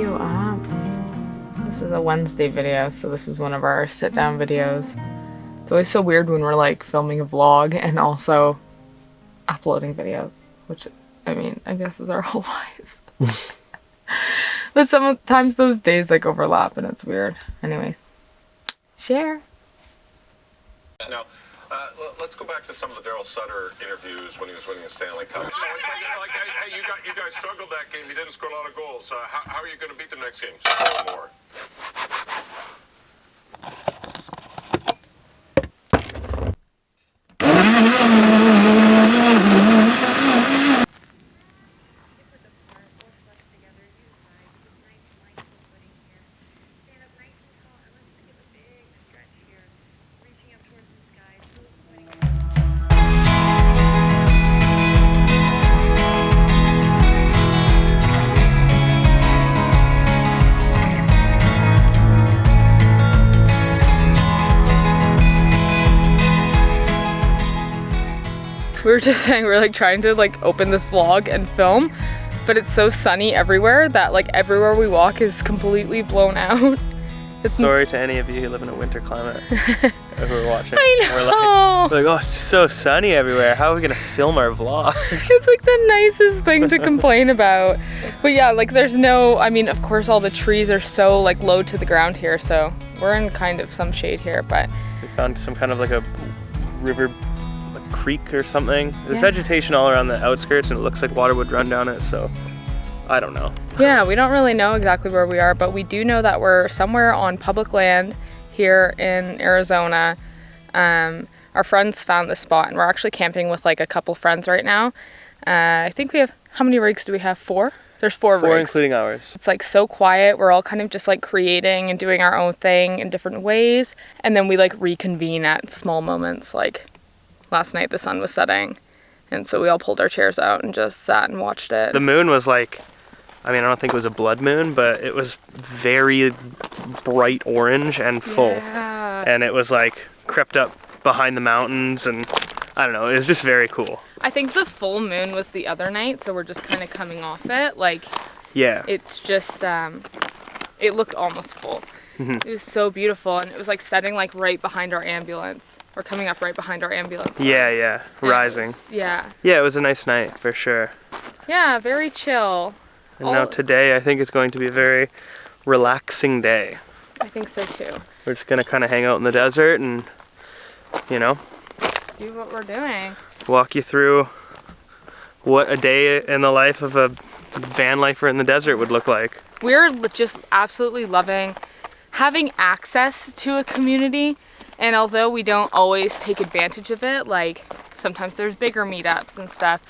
you up. This is a Wednesday video, so this is one of our sit-down videos. It's always so weird when we're like filming a vlog and also uploading videos, which, I mean, I guess is our whole lives. But sometimes those days like overlap and it's weird. Anyways, share. Now, let's go back to some of the Daryl Sutter interviews when he was winning the Stanley Cup. No, it's like hey, you guys struggled that game. You didn't score a lot of goals. How are you going to beat them next game? Score more. We were just saying we're like trying to like open this vlog and film, but it's so sunny everywhere that like everywhere we walk is completely blown out. Sorry to any of you who live in a winter climate who are watching. I know. We're like, oh, it's just so sunny everywhere. How are we gonna film our vlog? It's like the nicest thing to complain about. But yeah, like there's no, I mean, of course all the trees are so like low to the ground here, so we're in kind of some shade here, but. We found some kind of like a river, creek or something. There's vegetation all around the outskirts and it looks like water would run down it, so I don't know. Yeah, we don't really know exactly where we are, but we do know that we're somewhere on public land here in Arizona. Our friends found this spot and we're actually camping with like a couple friends right now. I think we have, how many rigs do we have? 4? There's 4 rigs. 4 including ours. It's like so quiet. We're all kind of just like creating and doing our own thing in different ways. And then we like reconvene at small moments, like last night the sun was setting, and so we all pulled our chairs out and just sat and watched it. The moon was like, I mean, I don't think it was a blood moon, but it was very bright orange and full. Yeah. And it was like crept up behind the mountains, and I don't know, it was just very cool. I think the full moon was the other night, so we're just kind of coming off it. Like, yeah, it's just, it looked almost full. It was so beautiful, and it was like setting like right behind our ambulance, or coming up right behind our ambulance. Yeah, rising. Yeah, it was a nice night for sure. Yeah, very chill. And now today I think is going to be a very relaxing day. I think so too. We're just gonna kind of hang out in the desert and, you know, do what we're doing. Walk you through what a day in the life of a van lifer in the desert would look like. We're just absolutely loving having access to a community, and although we don't always take advantage of it, like sometimes there's bigger meetups and stuff,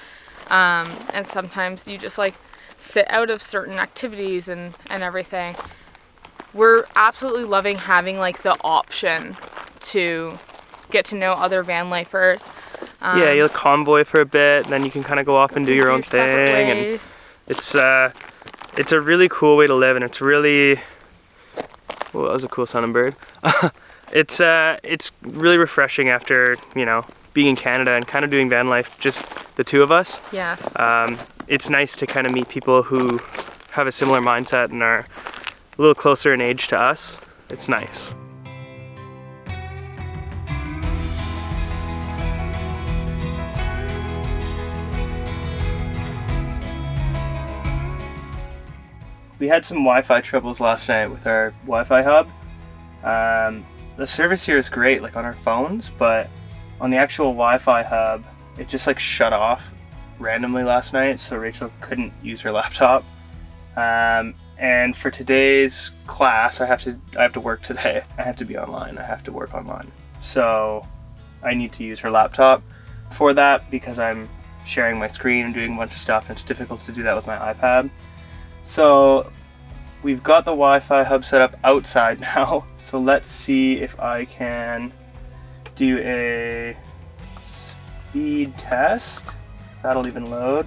and sometimes you just like sit out of certain activities and everything. We're absolutely loving having like the option to get to know other van lifers. Yeah, you'll convoy for a bit, and then you can kind of go off and do your own thing, and it's a really cool way to live, and it's really, well, that was a cool sounding bird. It's really refreshing after, you know, being in Canada and kind of doing van life, just the two of us. Yes. It's nice to kind of meet people who have a similar mindset and are a little closer in age to us. It's nice. We had some Wi-Fi troubles last night with our Wi-Fi hub. The service here is great, like on our phones, but on the actual Wi-Fi hub, it just like shut off randomly last night, so Rachel couldn't use her laptop. And for today's class, I have to work today. I have to be online. I have to work online. So I need to use her laptop for that because I'm sharing my screen and doing a bunch of stuff, and it's difficult to do that with my iPad. So we've got the Wi-Fi hub set up outside now. So let's see if I can do a speed test. That'll even load.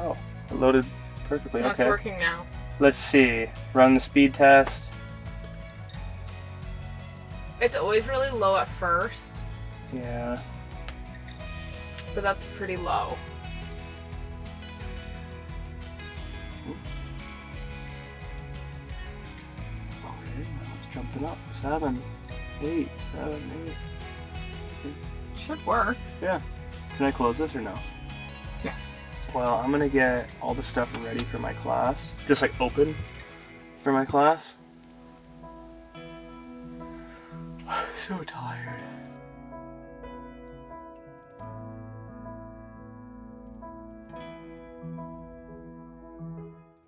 Oh, it loaded perfectly. Okay. It's working now. Let's see. Run the speed test. It's always really low at first. Yeah. But that's pretty low. Open up. 7, 8, 7, 8. Should work. Yeah. Can I close this or no? Yeah. Well, I'm gonna get all the stuff ready for my class. Just like open for my class. So tired.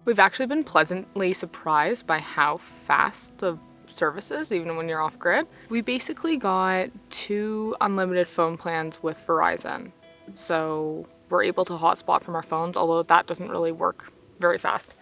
We've actually been pleasantly surprised by how fast the service is, even when you're off grid. We basically got 2 unlimited phone plans with Verizon. So we're able to hotspot from our phones, although that doesn't really work very fast.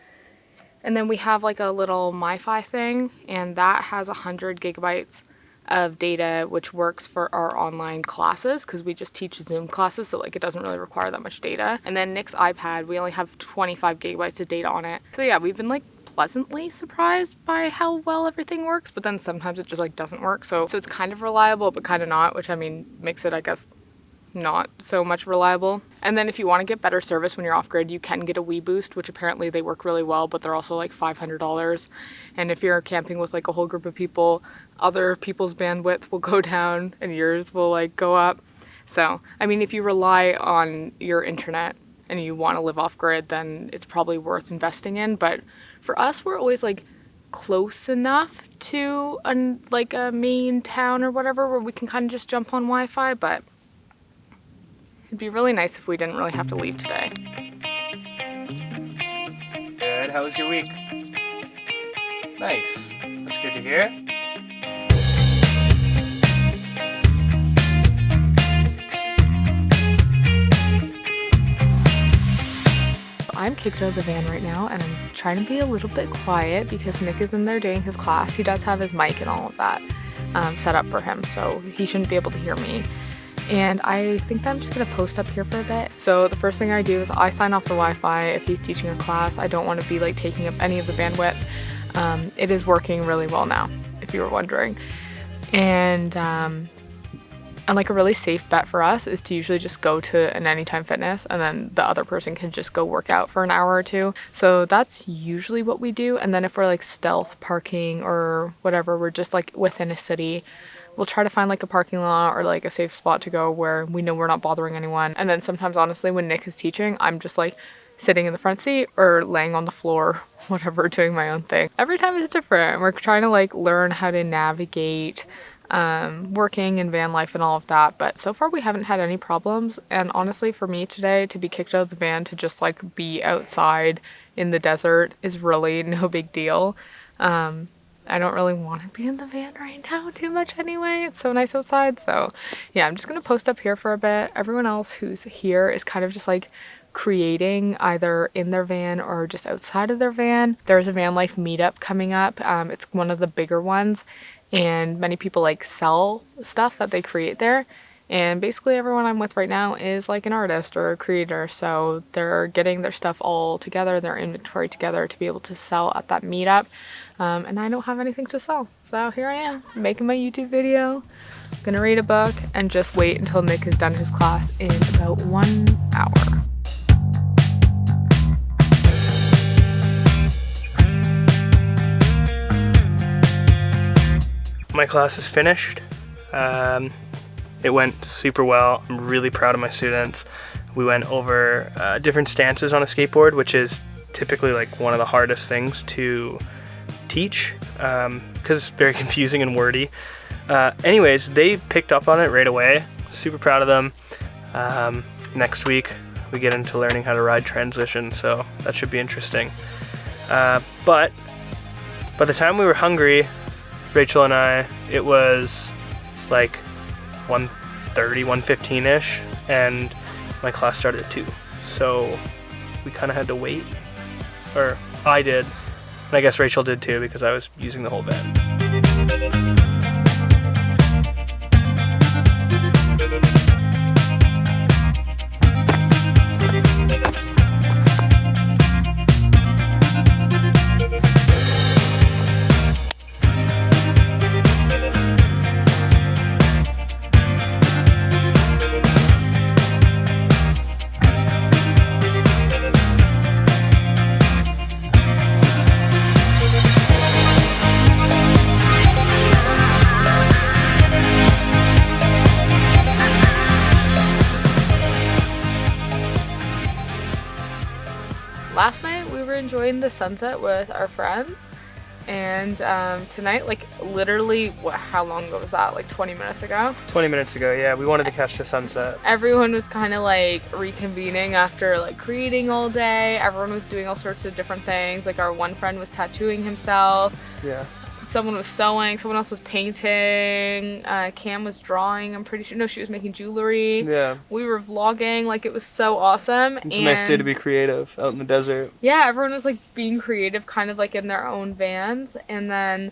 And then we have like a little MiFi thing, and that has 100 gigabytes of data, which works for our online classes because we just teach Zoom classes, so like it doesn't really require that much data. And then Nick's iPad, we only have 25 gigabytes of data on it. So yeah, we've been like pleasantly surprised by how well everything works, but then sometimes it just like doesn't work. So it's kind of reliable, but kind of not, which I mean makes it, I guess, not so much reliable. And then if you want to get better service when you're off grid, you can get a Wii Boost, which apparently they work really well, but they're also like $500. And if you're camping with like a whole group of people, other people's bandwidth will go down and yours will like go up. So, I mean, if you rely on your internet and you want to live off grid, then it's probably worth investing in. But for us, we're always like close enough to a main town or whatever where we can kind of just jump on Wi-Fi, but it'd be really nice if we didn't really have to leave today. Good. How was your week? Nice. That's good to hear. I'm kicked out of the van right now, and I'm trying to be a little bit quiet because Nick is in there doing his class. He does have his mic and all of that set up for him, so he shouldn't be able to hear me. And I think that I'm just gonna post up here for a bit. So the first thing I do is I sign off the Wi-Fi if he's teaching a class. I don't want to be like taking up any of the bandwidth. It is working really well now, if you were wondering. And like a really safe bet for us is to usually just go to an Anytime Fitness, and then the other person can just go work out for an hour or two. So that's usually what we do. And then if we're like stealth parking or whatever, we're just like within a city, we'll try to find like a parking lot or like a safe spot to go where we know we're not bothering anyone. And then sometimes, honestly, when Nick is teaching, I'm just like sitting in the front seat or laying on the floor, whatever, doing my own thing. Every time it's different. We're trying to like learn how to navigate working in van life and all of that, but so far we haven't had any problems. And honestly, for me today, to be kicked out of the van to just like be outside in the desert is really no big deal. I don't really want to be in the van right now too much anyway. It's so nice outside. So yeah, I'm just gonna post up here for a bit. Everyone else who's here is kind of just like creating either in their van or just outside of their van. There's a van life meetup coming up. It's one of the bigger ones, and many people like sell stuff that they create there. And basically everyone I'm with right now is like an artist or a creator. So they're getting their stuff all together, their inventory together to be able to sell at that meetup. And I don't have anything to sell. So here I am making my YouTube video, gonna read a book and just wait until Nick has done his class in about 1 hour. My class is finished. It went super well. I'm really proud of my students. We went over different stances on a skateboard, which is typically like one of the hardest things to teach because it's very confusing and wordy. Anyways, they picked up on it right away. Super proud of them. Next week we get into learning how to ride transition, so that should be interesting. But by the time we were hungry, Rachel and I, it was like 1:30, 1:15-ish, and my class started at 2. So we kind of had to wait, or I did, and I guess Rachel did too because I was using the whole van. enjoying the sunset with our friends. And tonight, like literally, how long ago was that? Like 20 minutes ago? 20 minutes ago, yeah. We wanted to catch the sunset. Everyone was kind of like reconvening after like creating all day. Everyone was doing all sorts of different things. Like our one friend was tattooing himself. Yeah. Someone was sewing, someone else was painting, Cam was drawing, I'm pretty sure. No, she was making jewelry. Yeah. We were vlogging, like it was so awesome. It's a nice day to be creative out in the desert. Yeah, everyone was like being creative kind of like in their own vans. And then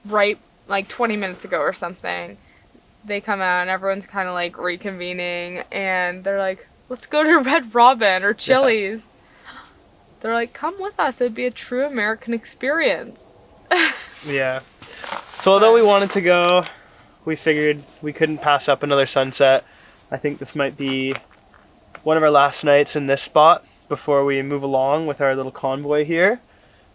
right like 20 minutes ago or something, they come out and everyone's kind of like reconvening and they're like, let's go to Red Robin or Chili's. Yeah. They're like, come with us, it'd be a true American experience. Yeah. So although we wanted to go, we figured we couldn't pass up another sunset. I think this might be one of our last nights in this spot before we move along with our little convoy here.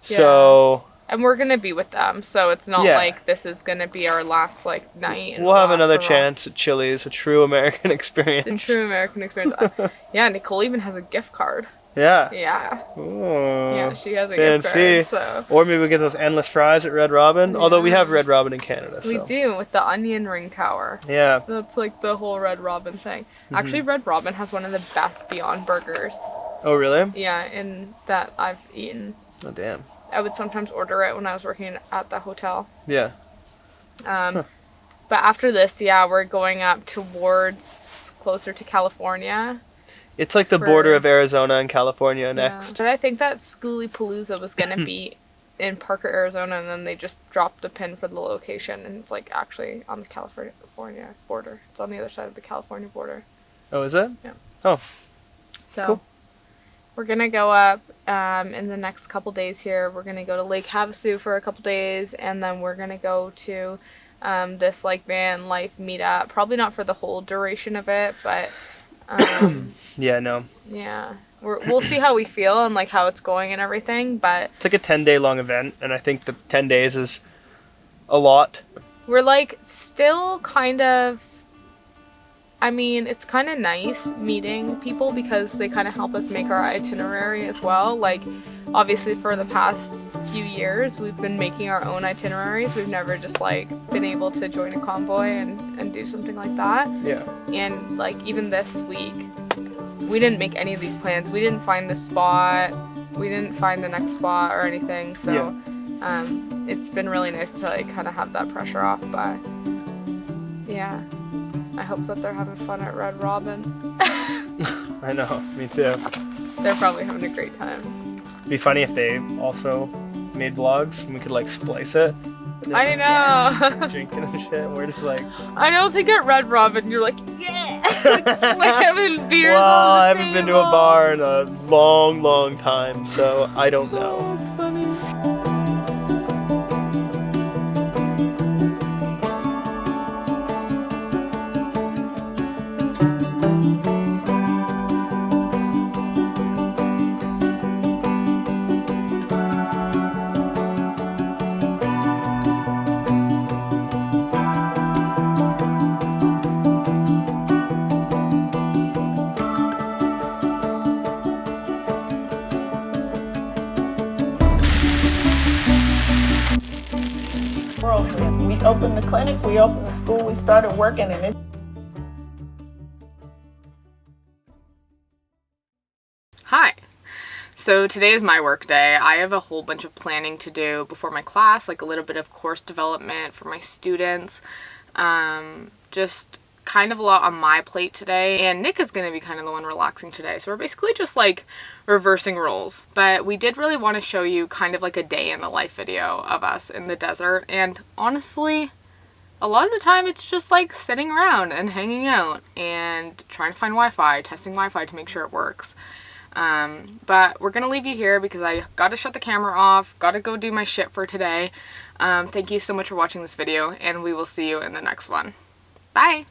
Yeah. So... And we're going to be with them, so it's not like this is going to be our last like night. We'll have another chance at Chili's, a true American experience. The true American experience. Yeah, Nicole even has a gift card. Yeah. Yeah. Ooh, yeah, she has a gift card. So. Or maybe we get those endless fries at Red Robin. Yeah. Although we have Red Robin in Canada. We do, with the onion ring tower. Yeah. That's like the whole Red Robin thing. Actually, Red Robin has one of the best Beyond Burgers. Oh, really? Yeah, and that I've eaten. Oh, damn. I would sometimes order it when I was working at the hotel. Yeah. But after this, yeah, we're going up towards closer to California. It's like the border of Arizona and California next. But I think that Schoolie Palooza was going to be in Parker, Arizona, and then they just dropped the pin for the location, and it's like actually on the California border. It's on the other side of the California border. Oh, is it? Yeah. Oh. So cool. We're going to go up in the next couple days here. We're going to go to Lake Havasu for a couple days, and then we're going to go to this like van life meetup. Probably not for the whole duration of it, but... yeah, no. Yeah. We'll see how we feel and like how it's going and everything, but... It's like a 10-day long event, and I think the 10 days is a lot. We're like still kind of... I mean, it's kind of nice meeting people because they kind of help us make our itinerary as well. Like, obviously for the past few years, we've been making our own itineraries. We've never just like been able to join a convoy and do something like that. Yeah. And like even this week, we didn't make any of these plans. We didn't find the spot. We didn't find the next spot or anything. So it's been really nice to like kind of have that pressure off. But yeah. I hope that they're having fun at Red Robin. I know, me too. They're probably having a great time. It'd be funny if they also made vlogs and we could like splice it. I know. Like, drinking and shit. And we're just like... I don't think at Red Robin you're like, yeah! Like slamming beers well, on the I haven't been to a bar in a long, long time, so I don't know. Oh, it's funny. We opened the clinic, we opened the school, we started working in it. Hi. So today is my work day. I have a whole bunch of planning to do before my class, like a little bit of course development for my students. Just kind of a lot on my plate today, and Nick is going to be kind of the one relaxing today. So we're basically just like reversing roles. But we did really want to show you kind of like a day in the life video of us in the desert, and honestly, a lot of the time it's just like sitting around and hanging out and trying to find Wi-Fi, testing Wi-Fi to make sure it works. But we're gonna leave you here because I gotta shut the camera off, gotta go do my shit for today. Thank you so much for watching this video, and we will see you in the next one. Bye!